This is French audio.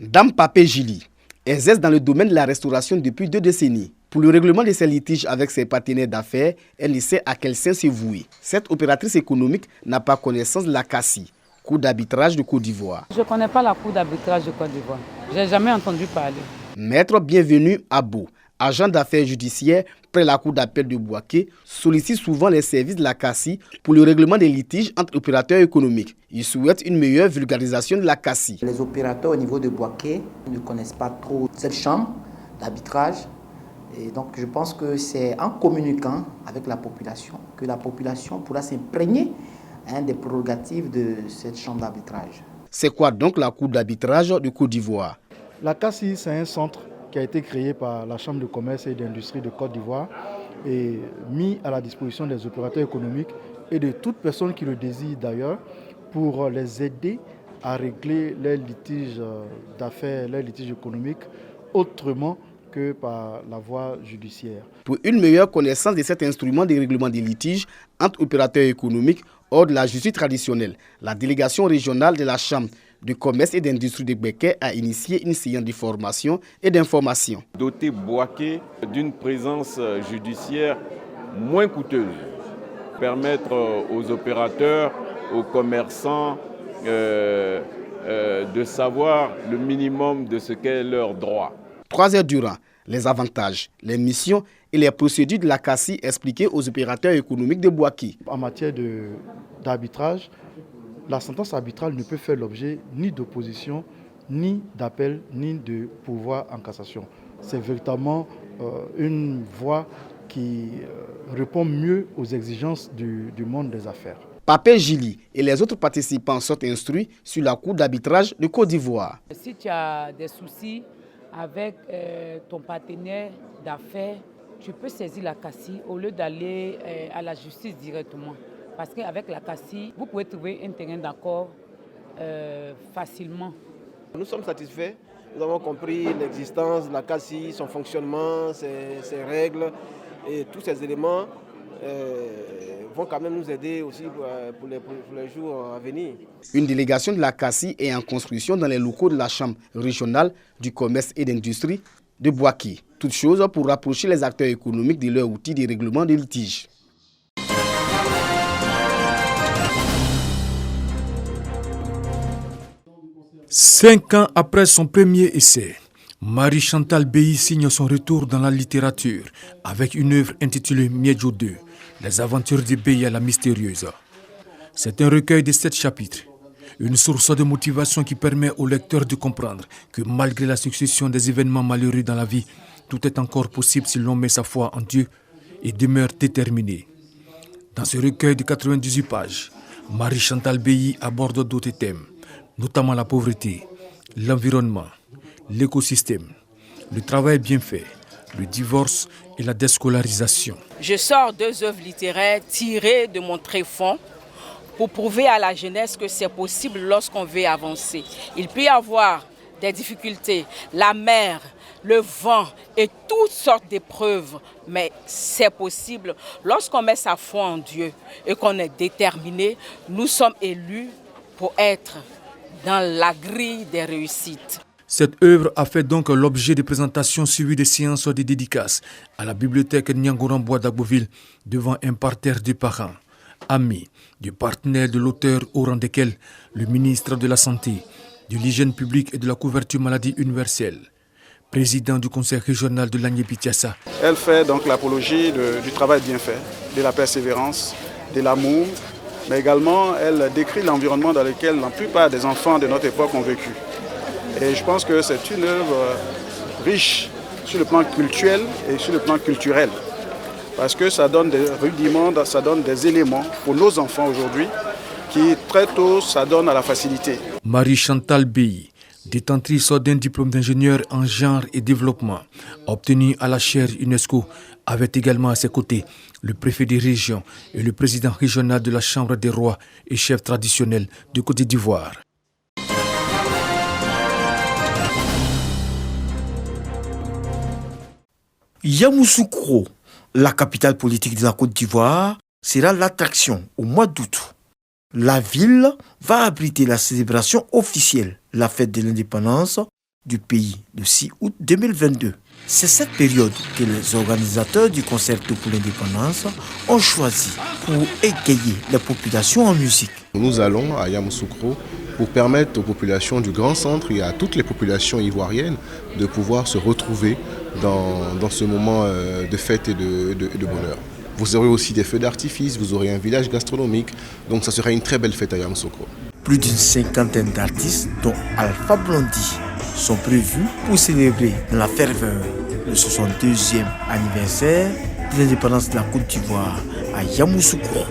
Dame Papé Gili exerce dans le domaine de la restauration depuis 2 décennies. Pour le règlement de ses litiges avec ses partenaires d'affaires, elle ne sait à quel sein se vouer. Cette opératrice économique n'a pas connaissance de la CACI, Cour d'arbitrage de Côte d'Ivoire. Je ne connais pas la Cour d'arbitrage de Côte d'Ivoire. Je n'ai jamais entendu parler. Maître Bienvenu Abo, agent d'affaires judiciaires près la Cour d'appel de Bouaké, sollicite souvent les services de la CACI pour le règlement des litiges entre opérateurs économiques. Il souhaite une meilleure vulgarisation de la CACI. Les opérateurs au niveau de Bouaké ne connaissent pas trop cette chambre d'arbitrage. Et donc je pense que c'est en communiquant avec la population que la population pourra s'imprégner des prérogatives de cette chambre d'arbitrage. C'est quoi donc la Cour d'arbitrage de Côte d'Ivoire? La CACI, c'est un centre qui a été créé par la Chambre de commerce et d'industrie de Côte d'Ivoire et mis à la disposition des opérateurs économiques et de toute personne qui le désire d'ailleurs pour les aider à régler leurs litiges d'affaires, leurs litiges économiques autrement que par la voie judiciaire. Pour une meilleure connaissance de cet instrument de règlement des litiges entre opérateurs économiques hors de la justice traditionnelle, la délégation régionale de la Chambre de commerce et d'industrie de Béquet a initié une séance de formation et d'information. Doter Bouaké d'une présence judiciaire moins coûteuse, permettre aux opérateurs, aux commerçants de savoir le minimum de ce qu'est leur droit. 3 heures durant, les avantages, les missions et les procédures de la CACI expliquées aux opérateurs économiques de Bouaké. En matière d'arbitrage, la sentence arbitrale ne peut faire l'objet ni d'opposition, ni d'appel, ni de pourvoi en cassation. C'est véritablement une voie qui répond mieux aux exigences du monde des affaires. Papé Gili et les autres participants sont instruits sur la Cour d'arbitrage de Côte d'Ivoire. Si tu as des soucis avec ton partenaire d'affaires, tu peux saisir la CACI au lieu d'aller à la justice directement. Parce qu'avec la CACI, vous pouvez trouver un terrain d'accord facilement. Nous sommes satisfaits. Nous avons compris l'existence de la CACI, son fonctionnement, ses règles et tous ces éléments vont quand même nous aider aussi pour les jours à venir. Une délégation de la CACI est en construction dans les locaux de la Chambre régionale du commerce et d'industrie de Bouaké. Toutes choses pour rapprocher les acteurs économiques de leurs outils de règlement des litiges. Cinq ans après son premier essai, Marie-Chantal Beyi signe son retour dans la littérature avec une œuvre intitulée Miedjo 2, Les aventures de Beyi à la mystérieuse. C'est un recueil de 7 chapitres, une source de motivation qui permet au lecteur de comprendre que malgré la succession des événements malheureux dans la vie, tout est encore possible si l'on met sa foi en Dieu et demeure déterminé. Dans ce recueil de 98 pages, Marie-Chantal Beyi aborde d'autres thèmes, notamment la pauvreté, l'environnement, l'écosystème, le travail bien fait, le divorce et la déscolarisation. Je sors 2 œuvres littéraires tirées de mon tréfonds pour prouver à la jeunesse que c'est possible lorsqu'on veut avancer. Il peut y avoir des difficultés, la mer, le vent et toutes sortes d'épreuves, mais c'est possible lorsqu'on met sa foi en Dieu et qu'on est déterminé. Nous sommes élus pour être dans la grille des réussites. Cette œuvre a fait donc l'objet de présentations suivies de séances de dédicaces à la bibliothèque Nyangorambois d'Agboville devant un parterre de parents, amis, de partenaires de l'auteur au rang desquels le ministre de la Santé, de l'Hygiène publique et de la couverture maladie universelle, président du conseil régional de l'Agné-Bitiassa. Elle fait donc l'apologie du travail bien fait, de la persévérance, de l'amour, mais également elle décrit l'environnement dans lequel la plupart des enfants de notre époque ont vécu. Et je pense que c'est une œuvre riche sur le plan culturel et sur le plan culturel. Parce que ça donne des rudiments, ça donne des éléments pour nos enfants aujourd'hui qui très tôt s'adonnent à la facilité. Marie-Chantal Beyi, détentrice d'un diplôme d'ingénieur en genre et développement, obtenu à la chaire UNESCO, avait également à ses côtés le préfet des régions et le président régional de la Chambre des rois et chef traditionnel de Côte d'Ivoire. Yamoussoukro, la capitale politique de la Côte d'Ivoire, sera l'attraction au mois d'août. La ville va abriter la célébration officielle, la fête de l'indépendance, du pays le 6 août 2022. C'est cette période que les organisateurs du Concerto pour l'indépendance ont choisi pour égayer les populations en musique. Nous allons à Yamoussoukro pour permettre aux populations du Grand Centre et à toutes les populations ivoiriennes de pouvoir se retrouver dans ce moment de fête et de bonheur. Vous aurez aussi des feux d'artifice, vous aurez un village gastronomique, donc ça sera une très belle fête à Yamoussoukro. Plus d'une cinquantaine d'artistes, dont Alpha Blondy, sont prévus pour célébrer dans la ferveur le 62e anniversaire de l'indépendance de la Côte d'Ivoire à Yamoussoukro.